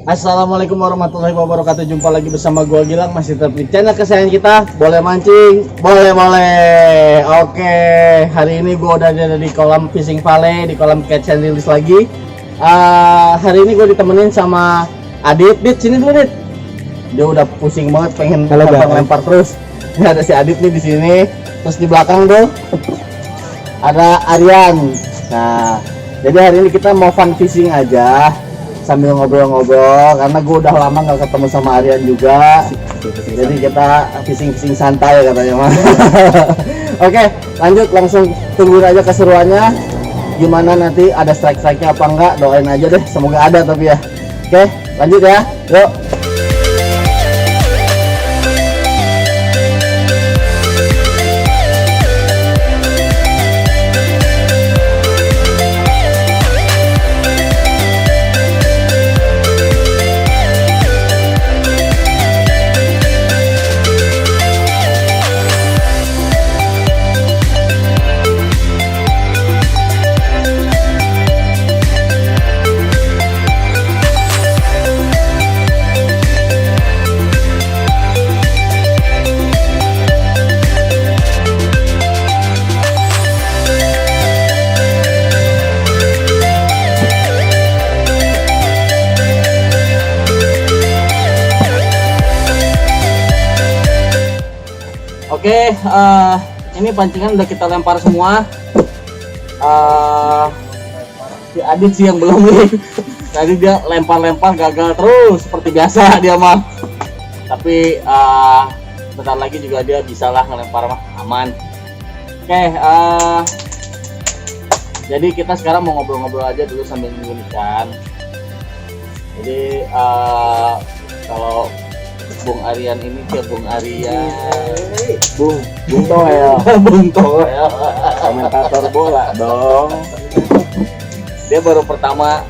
Assalamualaikum warahmatullahi wabarakatuh. Jumpa lagi bersama gua Gilang, masih tetap di channel kesayangan kita, boleh mancing, boleh. Oke, hari ini gua udah ada di kolam Fishing Valley, di kolam Catch and Release lagi. Hari ini gua ditemenin sama Adit. Dit, sini dulu, Dit. Dia udah pusing banget pengen lempar terus. Ini ada si Adit nih di sini. Terus di belakang tuh ada Aryan. Nah, jadi hari ini kita mau fun fishing aja sambil ngobrol-ngobrol karena gue udah lama nggak ketemu sama Aryan juga. Jadi kita fishing santai katanya mah. Oke, lanjut langsung tungguin aja keseruannya. Gimana nanti ada strike-nya apa enggak, doain aja deh, semoga ada tapi ya. Oke, lanjut ya. Yuk. Oke, ini pancingan udah kita lempar semua. Si Adit sih yang belum nih. Tadi dia lempar gagal terus seperti biasa dia mah. Tapi bentar lagi juga dia bisalah ngelempar mah aman. Oke, jadi kita sekarang mau ngobrol-ngobrol aja dulu sambil nunggu ikan. Jadi kalau Bung Aryan ini ke Bung Aryan, Bung Toel, Bung Toel, komentator bola dong. Dia baru pertama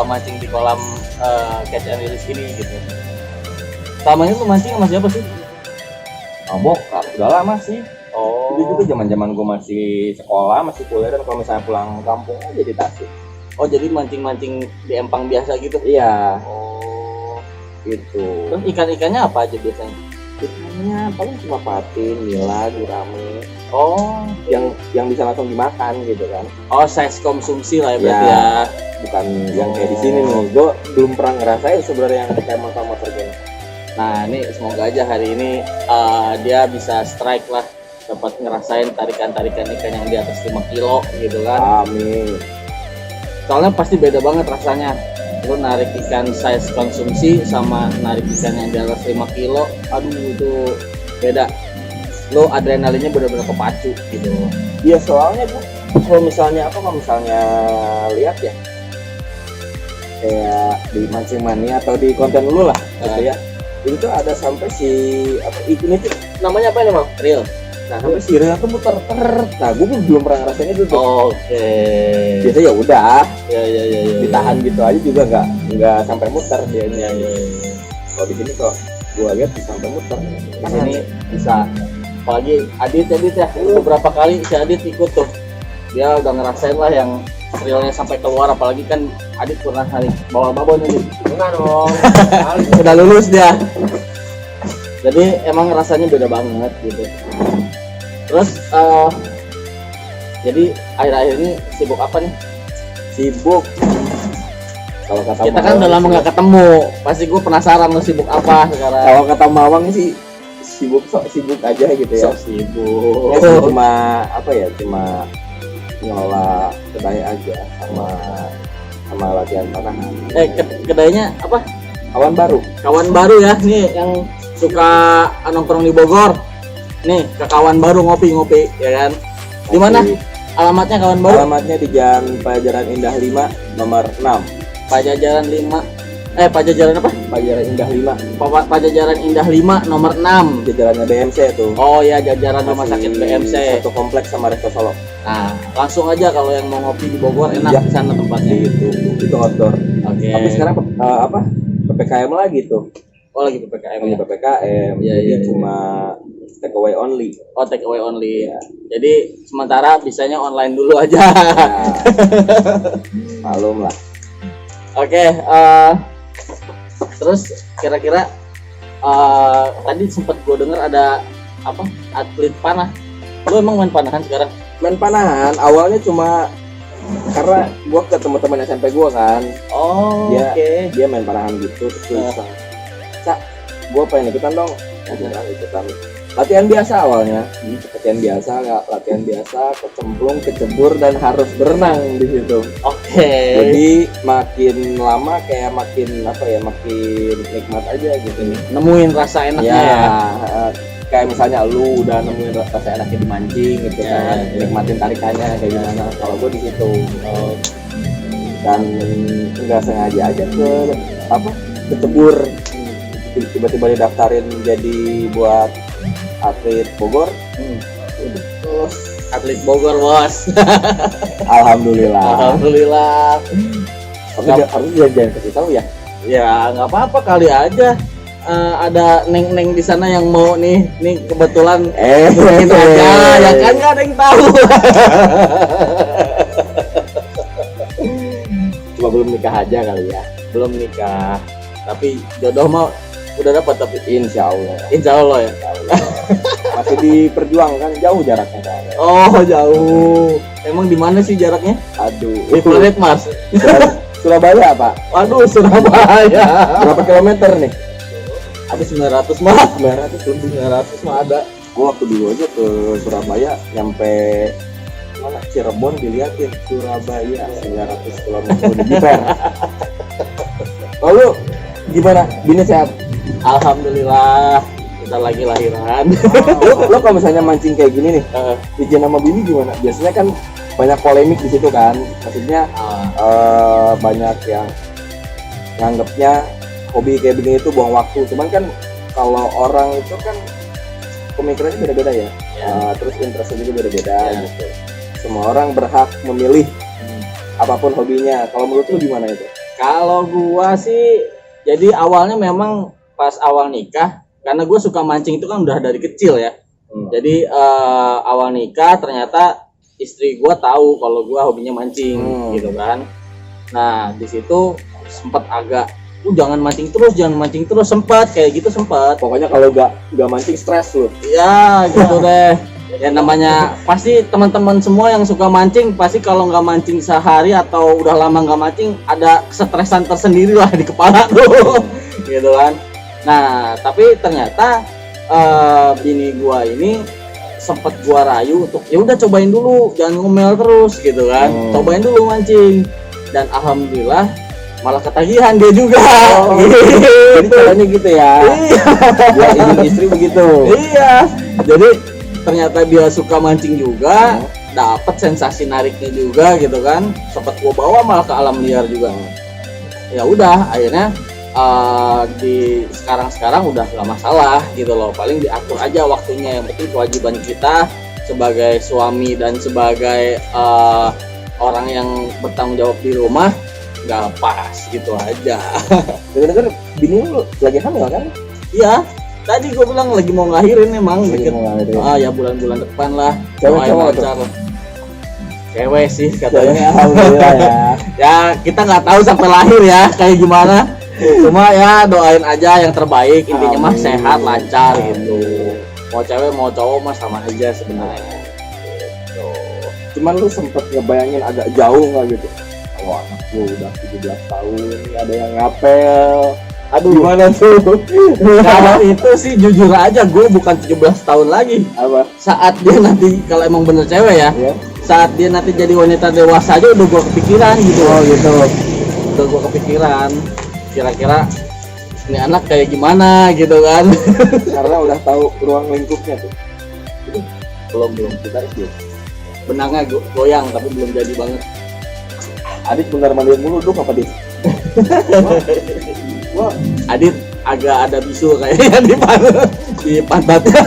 mancing di kolam Catch and Release ini gitu. Selama itu mancing sama siapa sih? Bokap, udah lama sih. Itu juga zaman gue masih sekolah, masih kuliah, dan kalau misalnya pulang kampung aja di Tasik. Oh, jadi mancing-mancing di empang biasa gitu? Iya. Gitu. Terus ikan-ikannya apa aja biasanya? Ikannya paling cuma patin, nila, gurame. Oh, yang bisa langsung dimakan gitu kan. Oh, size konsumsi lah ya berarti ya. Bukan yang kayak di sini nih. Gue belum pernah ngerasain sebenarnya yang kayak motor-motor gini. Nah, ini semoga aja hari ini dia bisa strike lah, dapat ngerasain tarikan-tarikan ikan yang di atas 5 kilo gitu kan. Amin. Soalnya pasti beda banget rasanya. Lu narik ikan size konsumsi sama narik ikan yang di atas 5 kilo, aduh itu beda. Lu adrenalinnya benar-benar kepacu gitu. Iya, soalnya gue kalau misalnya lihat ya kayak di Mancing Mania atau di konten lu lah gitu ya, itu tuh ada sampai si ini tuh namanya apa nih, Bang? Real. Nah, sampai si reel tuh muter. Nah, gue belum pernah ngerasain itu tuh. Oke. Biasanya ya udah, Ya. ditahan gitu aja juga nggak sampai muter dia. Kalau di sini kok gue lihat bisa sampai muter. Di sini bisa. Apalagi Adit ya, beberapa kali si Adit ikut tuh. Dia udah ngerasain lah yang reelnya sampai keluar, apalagi kan Adit pernah hari bawa babon nih. Enggak dong. Udah lulus dia. Jadi emang rasanya beda banget gitu. Terus jadi akhir-akhir ini sibuk apa nih? Sibuk. Kalau kata Kita kan udah lama nggak ketemu. Pasti gue penasaran lo sibuk apa sekarang. Kalau kata Mawang sih sibuk aja gitu ya. Sok sibuk. Ya, cuma ngelola kedai aja sama latihan panahan. Kedainya apa? Kawan baru ya nih yang suka nongkrong di Bogor. Nih, ke kawan baru ngopi ya kan. Di mana alamatnya kawan baru? Alamatnya di Jalan Pajajaran Indah 5 nomor 6. Pajajaran apa? Pajajaran Indah 5. Pajajaran Indah 5 nomor 6. Jajarannya BMC tuh. Oh ya, jajaran rumah sakit BMC. Satu kompleks sama Resto Solo. Nah, langsung aja kalau yang mau ngopi di Bogor enak di sana tempatnya. Itu outdoor. Oke. Tapi sekarang PPKM lagi tuh. Oh, lagi PPKM ya. PPKM. Jadi cuma take away only. Oh, take away only. Ya. Jadi sementara bisanya online dulu aja. Malum lah. Oke, terus kira-kira tadi sempat gue denger ada apa atlet panah. Lu emang main panahan sekarang? Main panahan awalnya cuma karena gua ketemu teman SMP gua kan. Oh, Dia- oke. Dia main panahan gitu terus dia bilang, Cak, gua pengen ikutan dong. Ikutan latihan biasa awalnya, latihan biasa, kecemplung, kecebur dan harus berenang di situ. Oke. Jadi makin lama kayak makin makin nikmat aja gitu. Nemuin rasa enaknya ya. Kayak misalnya lu udah nemuin rasa enaknya dimancing gitu Ya, kan, ya. nikmatin tarikannya kayak gimana. Kalau gue di situ dan nggak sengaja aja kecebur, tiba-tiba didaftarin jadi buat atlet Bogor. Terus Atlet Bogor, Bos. alhamdulillah. Alhamdulillah. Tapi jangan kasih tahu ya. Ya nggak apa-apa kali aja. Ada neng-neng di sana yang mau nih kebetulan kita aja ya kan nggak ada yang tahu. Cuma belum nikah aja kali ya. Belum nikah, tapi jodoh mau udah dapat tapi Insya Allah. insya Allah ya. Masih diperjuangkan, jauh jaraknya soalnya. Oh jauh. Emang di mana sih jaraknya? Aduh. Di planet Mars. Surabaya Pak. Waduh Surabaya. Berapa kilometer nih? Ada 900 mah. 900 Lebih 900 mah ada. Gua waktu dulu aja ke Surabaya nyampe mana Cirebon diliatin Surabaya 900 km di Jiper. Lalu gimana? Bini sehat? Alhamdulillah kita lagi lahiran. Lo kalau misalnya mancing kayak gini nih, izin sama bini gimana? Biasanya kan banyak polemik di situ kan. Maksudnya banyak yang nganggapnya hobi kayak begini itu buang waktu. Cuman kan kalau orang itu kan pemikirannya beda-beda ya. Terus interestnya juga beda-beda gitu. Semua orang berhak memilih apapun hobinya. Kalau menurut lu gimana itu? Kalau gua sih jadi awalnya memang pas awal nikah karena gue suka mancing itu kan udah dari kecil ya. Jadi awal nikah ternyata istri gue tahu kalau gue hobinya mancing gitu kan. Nah di situ sempat agak jangan mancing terus sempat kayak gitu sempat. Pokoknya kalau nggak mancing stres lu. Ya gitu deh. Ya namanya pasti teman-teman semua yang suka mancing pasti kalau nggak mancing sehari atau udah lama nggak mancing ada kesetresan tersendiri lah di kepala tuh gitu kan. Nah tapi ternyata bini gua ini sempet gua rayu untuk ya udah cobain dulu jangan ngomel terus gitu kan. Cobain dulu mancing dan alhamdulillah malah ketagihan dia juga. Jadi caranya gitu ya. Ya izin istri begitu. Iya. Jadi ternyata dia suka mancing juga, dapat sensasi nariknya juga gitu kan. Sempat gua bawa malah ke alam liar juga. Ya udah, akhirnya di sekarang udah nggak masalah gitu loh. Paling diatur aja waktunya. Yang penting kewajiban kita sebagai suami dan sebagai orang yang bertanggung jawab di rumah nggak pas gitu aja. Dengar-dengar bini lu lagi hamil kan? Iya. Tadi gue bilang lagi mau ngelahirin emang Lagi dikit. mau ngelahirin. Ya bulan-bulan depan lah. Cewek Doain cowok lancar. Cewek sih Katanya katanya. alhamdulillah ya. Ya kita nggak tahu sampai lahir ya kayak gimana. Cuma ya doain aja yang terbaik. Intinya mah Amin. sehat lancar gitu. Mau cewek mau cowok mah sama aja sebenarnya. Gitu. Cuman lu sempet ngebayangin agak jauh nggak gitu? Kalau anak gua udah 17 tahun, ada yang ngapel. Aduh, gimana tuh? Kalau itu sih jujur aja gue bukan 17 tahun lagi. Apa? Saat dia nanti kalau emang bener cewek ya. Ya? Saat dia nanti jadi wanita dewasa aja udah gue kepikiran gitu. Oh gitu. Udah gue kepikiran kira-kira ini anak kayak gimana gitu kan. Karena udah tahu ruang lingkupnya tuh. belum Kita itu. benangnya goyang tapi belum jadi banget. Adit benar mandir mulu dong apa Dit? Wah, Adit agak ada bisul kayaknya di pantatnya.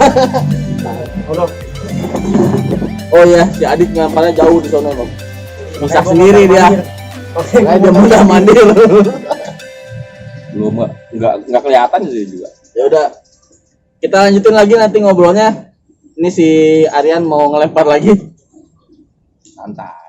Oh iya, si Adit ngampalnya jauh di sana loh. Bisa sendiri dia. Nah, dia mudah mandi. Belum nggak kelihatan sih juga. Ya udah, kita lanjutin lagi nanti ngobrolnya. Ini si Aryan mau ngelempar lagi. Santai.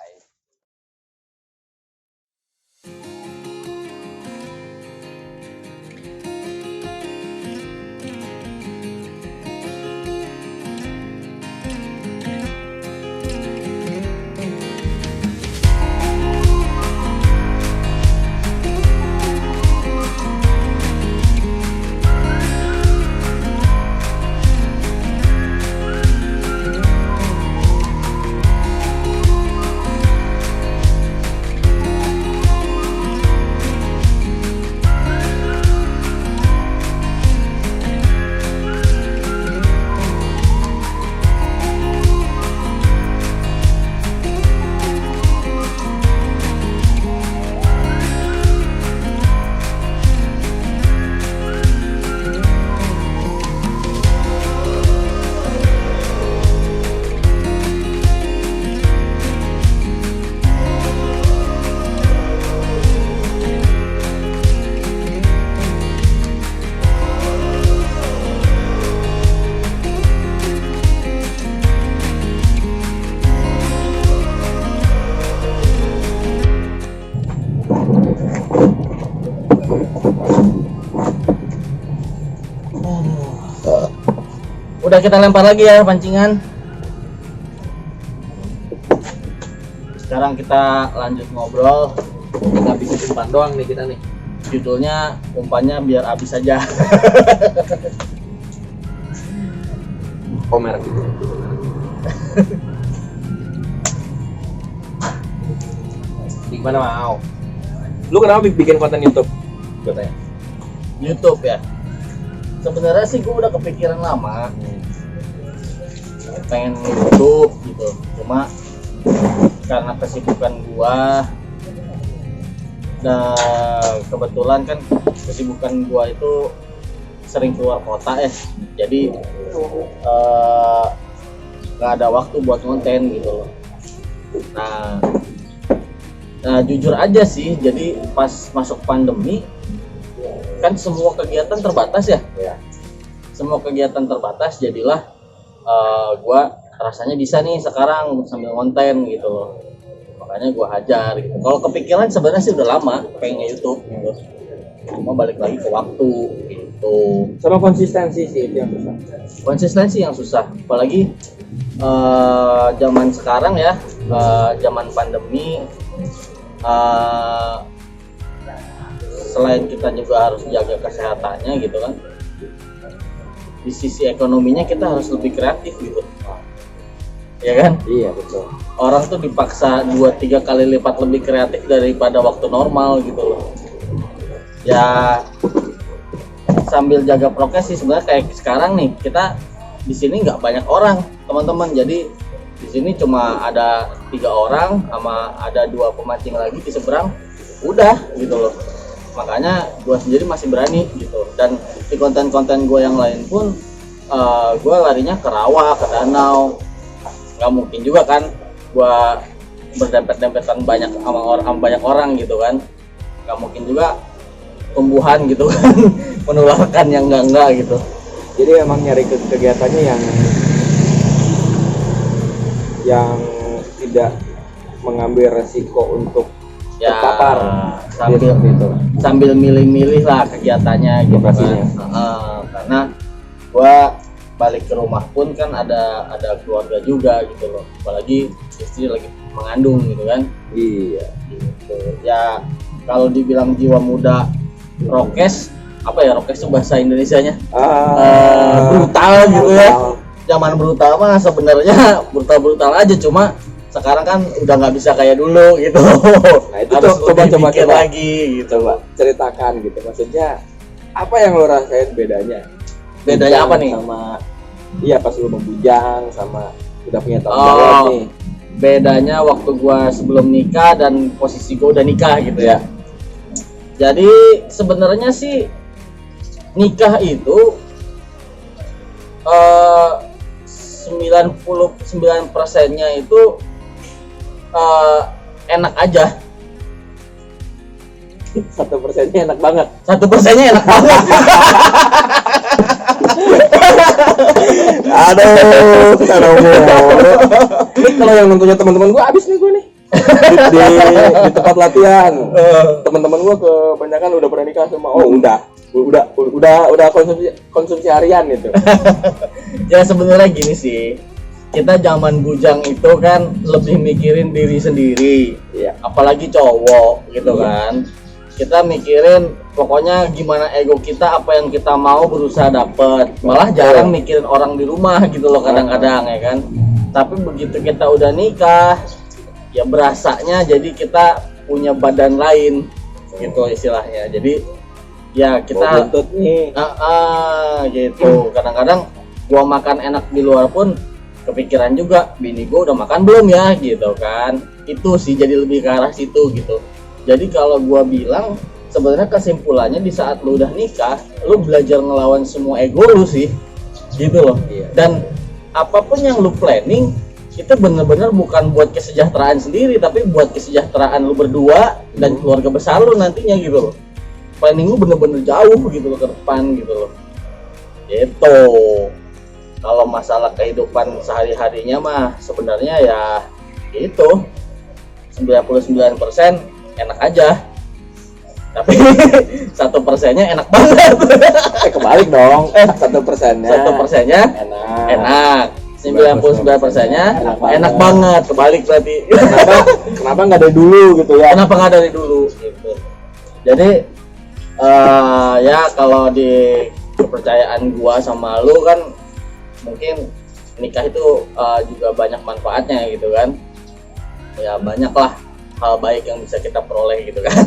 Udah kita lempar lagi ya pancingan. Sekarang kita lanjut ngobrol. Kita bikin umpan doang nih kita nih. Judulnya umpannya biar habis aja. Komer gitu. Gimana mau? Lu kenapa bikin konten YouTube? Gue tanya. YouTube ya. Sebenarnya sih gue udah kepikiran lama pengen YouTube gitu. Cuma karena kesibukan gua dan kebetulan kan kesibukan gua itu sering keluar kota ya. Jadi nggak ada waktu buat konten gitu loh. Nah, jujur aja sih, jadi pas masuk pandemi kan semua kegiatan terbatas ya. Semua kegiatan terbatas, jadilah gua rasanya bisa nih sekarang sambil konten gitu loh. Makanya gua hajar gitu. Kalau kepikiran sebenarnya sih udah lama pengen YouTube gitu. Cuma balik lagi ke waktu gitu. Sama konsistensi sih itu yang susah. Konsistensi yang susah, apalagi zaman sekarang ya, zaman pandemi, selain kita juga harus jaga kesehatannya gitu kan, di sisi ekonominya kita harus lebih kreatif gitu, ya kan? Iya betul. Orang tuh dipaksa 2-3 kali lipat lebih kreatif daripada waktu normal gitu loh. Ya sambil jaga prokes sih sebenarnya. Kayak sekarang nih kita di sini nggak banyak orang teman-teman, jadi di sini cuma ada 3 orang sama ada 2 pemancing lagi di seberang, udah gitu loh. Makanya gue sendiri masih berani gitu. Dan di konten-konten gue yang lain pun gue larinya ke rawa, ke danau. Nggak mungkin juga kan gue berdempet-dempetan sama banyak orang gitu kan. Nggak mungkin juga tumbuhan gitu kan menularkan yang enggak gitu. Jadi emang nyari kegiatannya yang tidak mengambil resiko untuk Ya, terpapar sambil milih-milih lah kegiatannya gitu Lokasinya. kan. Karena gua balik ke rumah pun kan ada keluarga juga gitu loh, apalagi istri lagi mengandung gitu kan. Iya Gitu. Ya kalau dibilang jiwa muda prokes, apa ya prokes itu bahasa Indonesianya? Brutal gitu ya. Zaman brutal mah sebenarnya brutal aja, cuma sekarang kan udah nggak bisa kayak dulu gitu. Nah itu harus coba lagi gitu. Coba ceritakan gitu, maksudnya apa yang lo rasain bedanya Apa nih? Sama iya pas lo membujang sama udah punya tanggung jawab nih. Bedanya waktu gua sebelum nikah dan posisi gua udah nikah gitu ya. Jadi sebenarnya sih nikah itu 99%-nya itu enak aja. 1%-nya enak banget. 1%-nya enak banget. Aduh. Ini kalau yang nontonnya teman-teman gua habis nih gua nih. di tempat latihan. Teman-teman gua kebanyakan udah pernah nikah semua. Oh, udah konsumsi harian itu. Ya sebenarnya gini sih. Kita zaman bujang itu kan lebih mikirin diri sendiri. Iya. Apalagi cowok gitu Iya. kan. Kita mikirin pokoknya gimana ego kita, apa yang kita mau berusaha dapet. Malah jarang mikirin orang di rumah gitu loh kadang-kadang ya kan. Tapi begitu kita udah nikah, ya berasanya jadi kita punya badan lain gitu istilahnya. Jadi ya kita buntut nih. gitu. Kadang-kadang gua makan enak di luar pun kepikiran juga, bini gua udah makan belum ya gitu kan. Itu sih jadi lebih ke arah situ gitu. Jadi kalau gua bilang sebenarnya kesimpulannya di saat lu udah nikah, lu belajar ngelawan semua ego lu sih gitu loh. Iya. Dan apapun yang lu planning itu bener-bener bukan buat kesejahteraan sendiri, tapi buat kesejahteraan lu berdua dan keluarga besar lu nantinya gitu loh. Planning lu bener-bener jauh gitu loh ke depan gitu loh. Gitu. Kalau masalah kehidupan sehari-harinya mah sebenarnya ya itu 99% enak aja. Tapi 1%-nya enak banget. Kebalik dong. 1%-nya. 1%-nya enak. 99%-nya enak banget. Kebalik berarti. Kenapa nggak dari dulu gitu ya? Kenapa nggak dari dulu? Gitu. Jadi ya kalau di kepercayaan gua sama lu kan mungkin nikah itu juga banyak manfaatnya gitu kan. Ya banyak lah hal baik yang bisa kita peroleh gitu kan.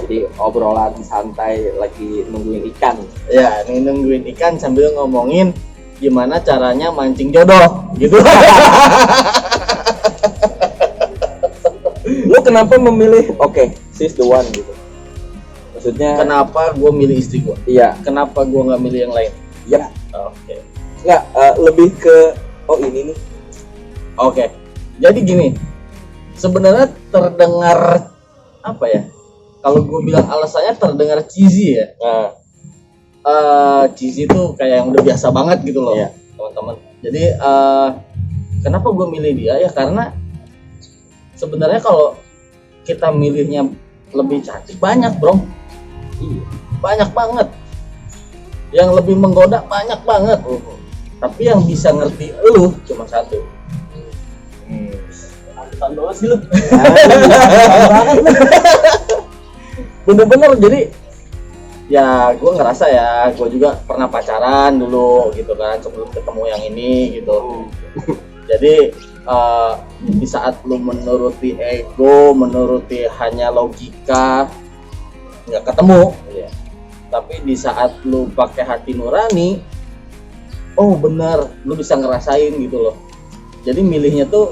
Jadi obrolan santai lagi nungguin ikan. Ya, nih nungguin ikan sambil ngomongin gimana caranya mancing jodoh gitu. Lu kenapa memilih she's the one gitu? Maksudnya Kenapa gue milih istri gue? iya, Kenapa gue nggak milih yang lain? ya Oke. nggak lebih ke ini nih. Oke. Jadi gini, sebenarnya terdengar apa ya? Kalau gue bilang alasannya terdengar cheesy ya. Cheesy itu kayak yang udah biasa banget gitu loh, Iya. teman-teman. Jadi kenapa gue milih dia ya karena sebenarnya kalau kita milihnya lebih cantik banyak bro. Iya. Banyak banget. Yang lebih menggoda banyak banget. Tapi yang bisa ngerti lu cuma satu. Mantan banget sih lu. Bener-bener jadi ya gue ngerasa ya gue juga pernah pacaran dulu gitu kan sebelum ketemu yang ini gitu. Jadi di saat lu menuruti ego, menuruti hanya logika nggak ketemu ya. Tapi di saat lu pakai hati nurani, oh benar, lu bisa ngerasain gitu loh. Jadi milihnya tuh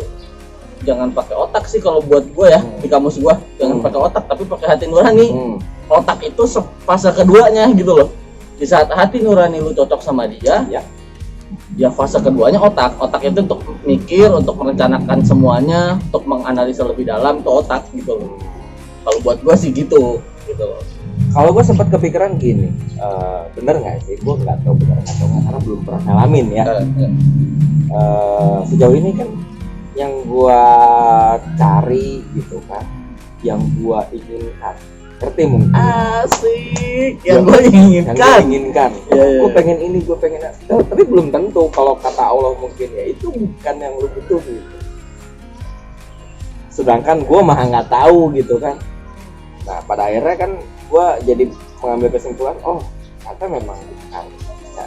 jangan pakai otak sih kalau buat gue ya, di kamus gue jangan pakai otak tapi pakai hati nurani. Otak itu fase keduanya gitu loh. Di saat hati nurani lu cocok sama dia, ya fase keduanya otak. Otak itu untuk mikir, untuk merencanakan semuanya, untuk menganalisa lebih dalam itu otak gitu loh. Kalau buat gue sih gitu loh. Kalau gue sempat kepikiran gini, bener nggak sih? Gue nggak tahu bener atau nggak karena belum pernah ngalamin ya. Sejauh ini kan yang gue cari gitu kan, yang gue inginkan, ngerti mungkin? Asik, yang gue inginkan. Gue pengen ini, gue pengen tapi belum tentu kalau kata Allah mungkin ya itu bukan yang lu butuh gitu. Sedangkan gue mah nggak tahu gitu kan. Nah pada akhirnya kan gue jadi mengambil kesimpulan, oh ternyata memang bukan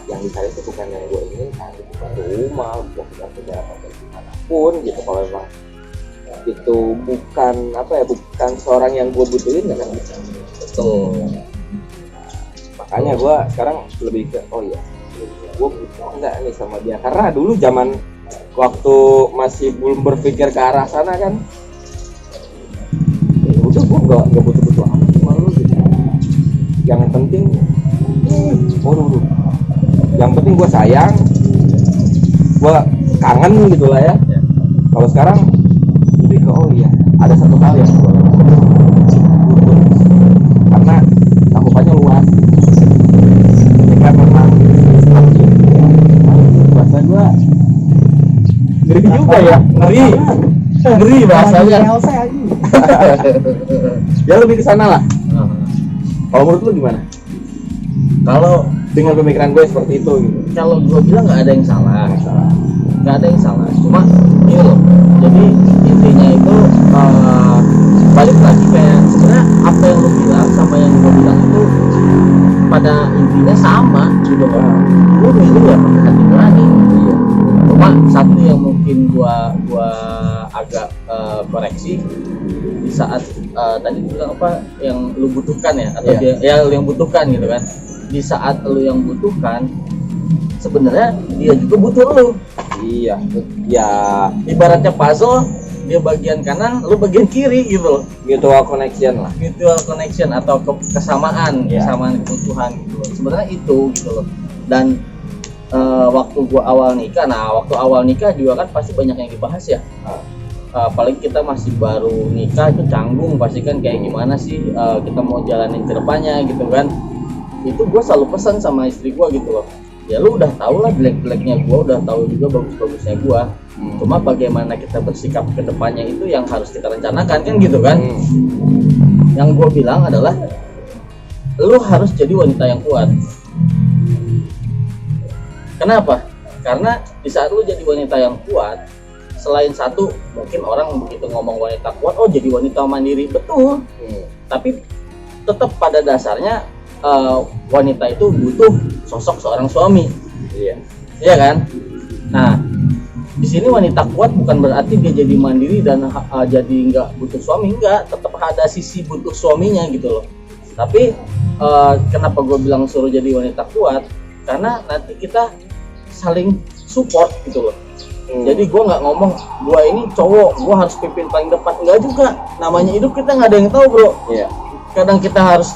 yang dicari itu bukan yang gue inginkan, bukan rumah, bukan kendaraan atau dimanapun gitu. Kalau memang itu bukan bukan seorang yang gue butuhin ya kan. Betul. Makanya gue sekarang lebih ke gue butuh enggak nih sama dia, karena dulu zaman waktu masih belum berpikir ke arah sana kan udah gue nggak butuh amat sama lu gitu. Yang penting yang penting gue sayang, gue kangen gitu lah ya. Kalau sekarang lebih ke ada satu hal yang gue butuh karena cakupannya luas. Ini kan memang bahasa gue ngeri juga ya, ngeri bahasanya. Ya lebih ke sana lah. Kalau menurut lu gimana? Kalau dengan pemikiran gue seperti itu gitu. Kalau gue bilang nggak ada yang salah. Nggak ada yang salah. Cuma ini loh. Jadi intinya itu balik lagi kayak sebenarnya apa yang lu bilang sama yang gue bilang itu pada intinya sama gitu loh. Gue milih ya pakai hati nurani. Cuma satu yang mungkin gua agak koreksi di saat tadi bilang apa yang lu butuhkan ya atau dia lu yang butuhkan gitu kan. Di saat lu yang butuhkan sebenarnya dia juga butuh lu. Iya. Ya Ibaratnya puzzle, dia bagian kanan, lu bagian kiri gitu loh. Mutual connection lah. Mutual connection atau kesamaan kebutuhan gitu loh. Sebenarnya itu gitu loh. Dan waktu gua awal nikah juga kan pasti banyak yang dibahas ya. Apalagi kita masih baru nikah itu canggung pasti kan kayak gimana sih kita mau jalanin ke depannya gitu kan. Itu gua selalu pesan sama istri gua gitu loh. Ya lu udah tahu lah jelek-jeleknya gua, udah tahu juga bagus-bagusnya gua. Cuma bagaimana kita bersikap ke depannya itu yang harus kita rencanakan kan gitu kan. Yang gua bilang adalah lu harus jadi wanita yang kuat. Kenapa? Karena di saat lu jadi wanita yang kuat, selain satu, mungkin orang begitu ngomong wanita kuat, oh jadi wanita mandiri, betul. Tapi tetap pada dasarnya wanita itu butuh sosok seorang suami. Iya kan? Nah, di sini wanita kuat bukan berarti dia jadi mandiri dan jadi nggak butuh suami, enggak, tetap ada sisi butuh suaminya gitu loh. Tapi kenapa gue bilang suruh jadi wanita kuat? Karena nanti kita saling support gitu loh. Jadi gue nggak ngomong gue ini cowok, gue harus pimpin paling depan, enggak juga. Namanya hidup kita nggak ada yang tahu bro. Kadang kita harus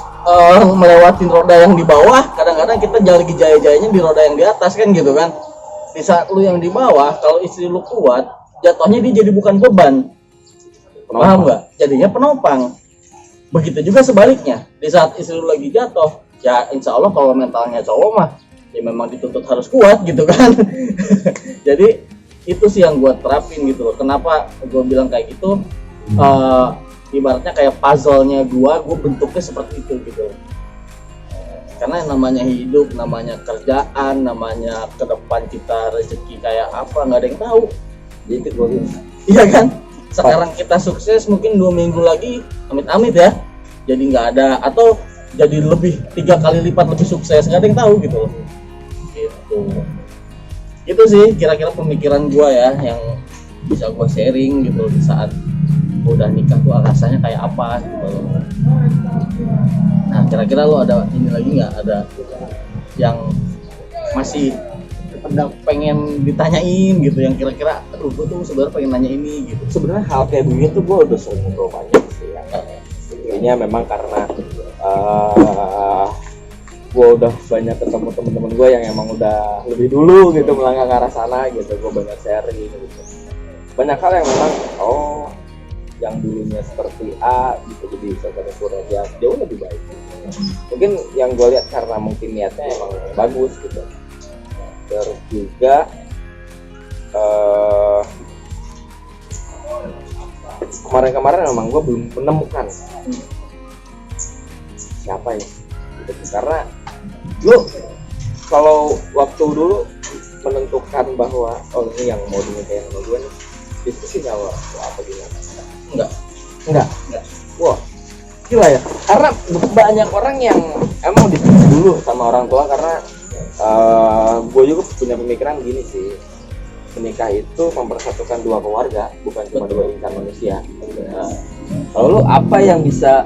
melewatin roda yang di bawah, kadang-kadang kita lagi jaya-jayanya di roda yang di atas kan gitu kan. Di saat lu yang di bawah, kalau istri lu kuat, jatuhnya dia jadi bukan beban. Paham nggak? Jadinya penopang. Begitu juga sebaliknya, di saat istri lu lagi jatuh, ya insya Allah kalau mentalnya cowok mah ya memang dituntut harus kuat gitu kan. Jadi itu sih yang gue terapin gitu loh. Kenapa gue bilang kayak gitu? Ibaratnya kayak puzzle-nya gue bentuknya seperti itu gitu. Karena namanya hidup, namanya kerjaan, namanya ke depan kita rezeki kayak apa nggak ada yang tahu. Jadi gue iya kan? Sekarang kita sukses, mungkin 2 minggu lagi amit-amit ya jadi nggak ada, atau jadi lebih 3 kali lipat lebih sukses, nggak ada yang tahu gitu loh. Gitu. Itu sih kira-kira pemikiran gue ya yang bisa gue sharing gitu di saat udah nikah tuh rasanya kayak apa gitu. Nah kira-kira lo ada ini lagi nggak, ada yang masih pengen ditanyain gitu, yang kira-kira aduh gue tuh sebenarnya pengen nanya ini gitu. Sebenarnya hal kayak begini tuh gue udah sering ngobrol banyak sih ya. Intinya memang karena gue udah banyak ketemu teman-teman gue yang emang udah lebih dulu gitu melangkah ke arah sana gitu. Gue banyak sharing gitu. Banyak hal yang memang yang dulunya seperti A bisa jadi sesuatu yang jauh lebih baik. Mungkin yang gue lihat karena mungkin niatnya emang bagus gitu. Terus juga kemarin-kemarin memang gue belum menemukan siapa ya gitu. Karena lu kalau waktu dulu menentukan bahwa oh ini yang mau dinikahin sama gue nih, diskusi nggak apa gimana? Enggak. Wah, gila ya. Karena banyak orang yang emang diskusi dulu sama orang tua karena gue juga punya pemikiran gini sih. Menikah itu mempersatukan 2 keluarga, bukan cuma 2 insan manusia. Lalu apa yang bisa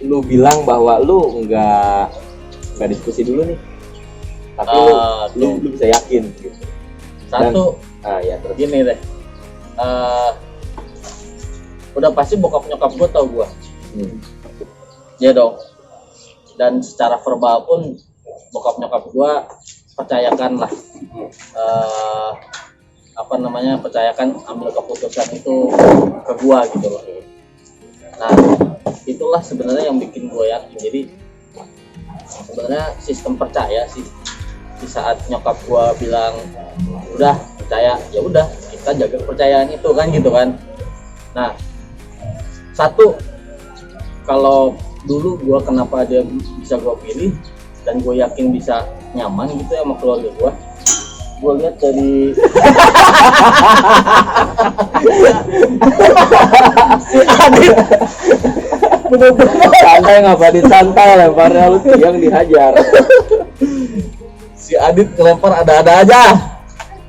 lu bilang bahwa lu nggak diskusi dulu nih, tapi lu bisa yakin gitu. Satu, ya terus gini deh. Udah pasti bokap nyokap gue tau gue. Ya dong. Dan secara verbal pun bokap nyokap gue percayakan lah, percayakan ambil keputusan itu ke gue gitu loh. Nah itulah sebenarnya yang bikin gue yakin. Jadi sebenarnya sistem percaya sih. Di saat nyokap gue bilang udah percaya, ya udah kita jaga kepercayaan itu kan gitu kan. Nah satu, kalau dulu gue kenapa dia bisa gue pilih dan gue yakin bisa nyaman gitu ya sama keluarga gue lihat dari si Adit bener-bener santai nggak disantai lemparnya lu yang dihajar. Si Adit kelempar ada-ada aja.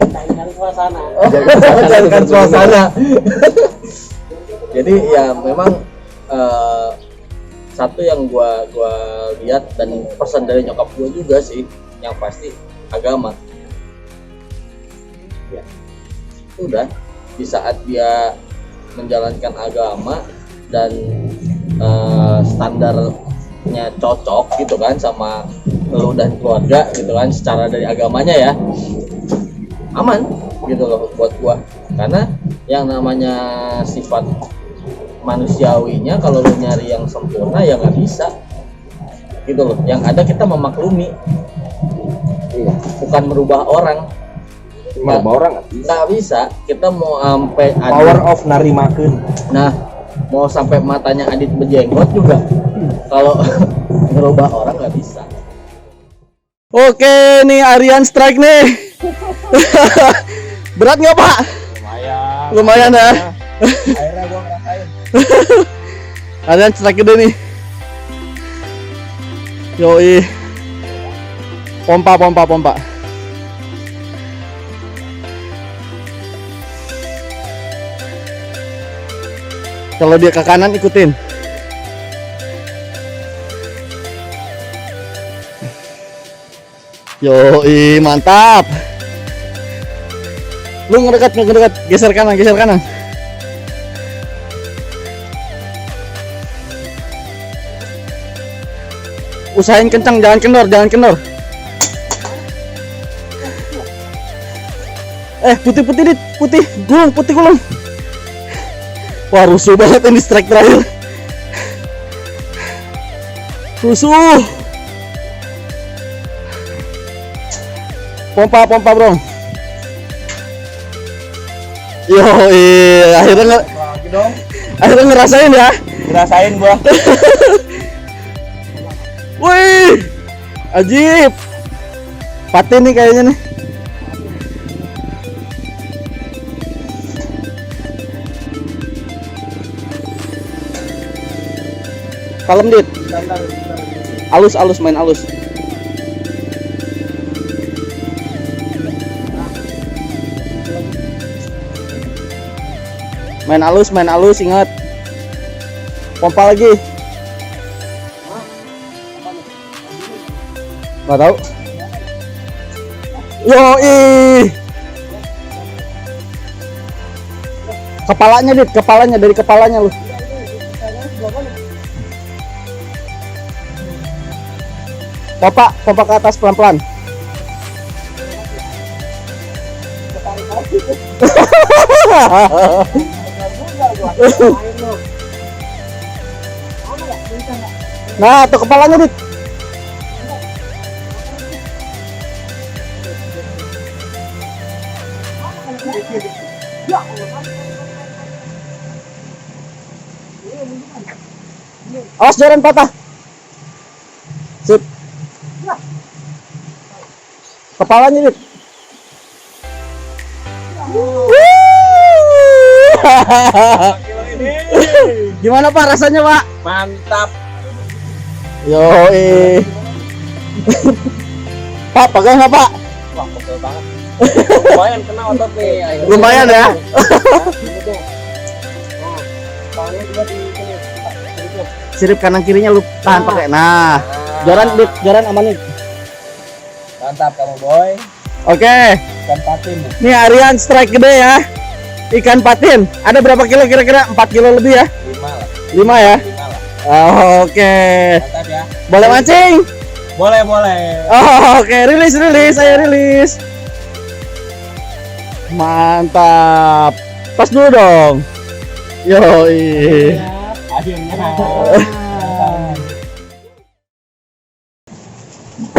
Cairkan suasana. Jadi ya memang satu yang gua lihat dan pesan dari nyokap gua juga sih, yang pasti agama. Ya. Udah di saat dia menjalankan agama dan standarnya cocok gitu kan sama lu dan keluarga gitu kan, secara dari agamanya ya aman gitu loh buat gua. Karena yang namanya sifat manusiawinya kalau lu nyari yang sempurna ya nggak bisa gitu loh. Yang ada kita memaklumi, bukan merubah orang. Merubah orang nggak bisa. Kita mau sampai power of narimakeun. Nah mau sampai matanya Adit berjenggot juga kalau ngerubah orang nggak bisa. Oke, nih Aryan strike nih. Berat nggak Pak? Lumayan ya. Akhirnya gua ngerasain. Aryan strike gede nih. Yoi. Pompa. Kalau dia ke kanan ikutin. Yoi, mantap. Lu ngedekat, geser kanan. Usahain kencang, jangan kendor. Putih gulung. Wah, rusuh banget ini strike terakhir. Rusuh. Pompa bro. Akhirnya ngerasain ya. Ngerasain gua. Wih, ajib. Patin nih kayaknya nih. Kalem Dit. Alus main alus. Main alus ingat. Pompa lagi. Nggak tahu. Yoi. Kepalanya Dit, dari kepalanya lu. Pompa ke atas pelan-pelan. Nah, tuh kepalanya Dit. Awas joran patah. Sip. Kepalanya Dit. Gimana Pak rasanya Pak? Mantap. Yoi. Pak, pegang nggak Pak? Wah, pegel banget. Lumayan kena otot nih. Lumayan ya. Sirip kanan kirinya lu tahan pakai. Nah, joran aman nih. Mantap kamu boy. Oke. Ikan patin. Nih Aryan strike gede ya. Ikan patin. Ada berapa kilo kira-kira? 4 kilo lebih ya? 5 lah. 5 ya? 5 lah. Oke. Mantap ya. Boleh mancing? Boleh. Oke, rilis. Saya rilis. Mantap. Pas dulu dong. Yoi. Akhirnya.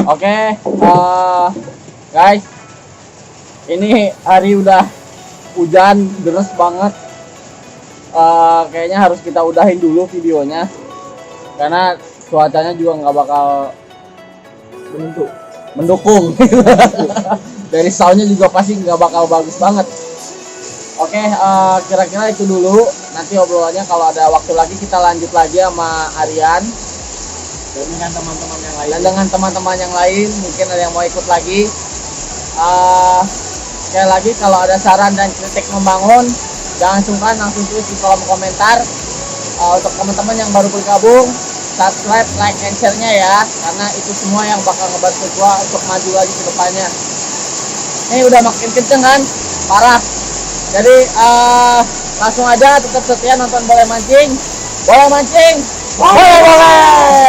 Oke, guys, ini hari udah hujan deras banget. Kayaknya harus kita udahin dulu videonya karena cuacanya juga nggak bakal mendukung. Dari soundnya juga pasti nggak bakal bagus banget. Oke, kira-kira itu dulu. Nanti obrolannya kalau ada waktu lagi kita lanjut lagi sama Aryan. Dengan teman-teman yang lain. Dan dengan teman-teman yang lain mungkin ada yang mau ikut lagi. Sekali lagi kalau ada saran dan kritik membangun, jangan sungkan langsung tulis di kolom komentar. Untuk teman-teman yang baru bergabung, subscribe, like, and share-nya ya, karena itu semua yang bakal ngebantu gua untuk maju lagi ke depannya. Ini udah makin kenceng kan, parah. Jadi langsung aja tetap setia nonton Boleh Mancing. Boleh.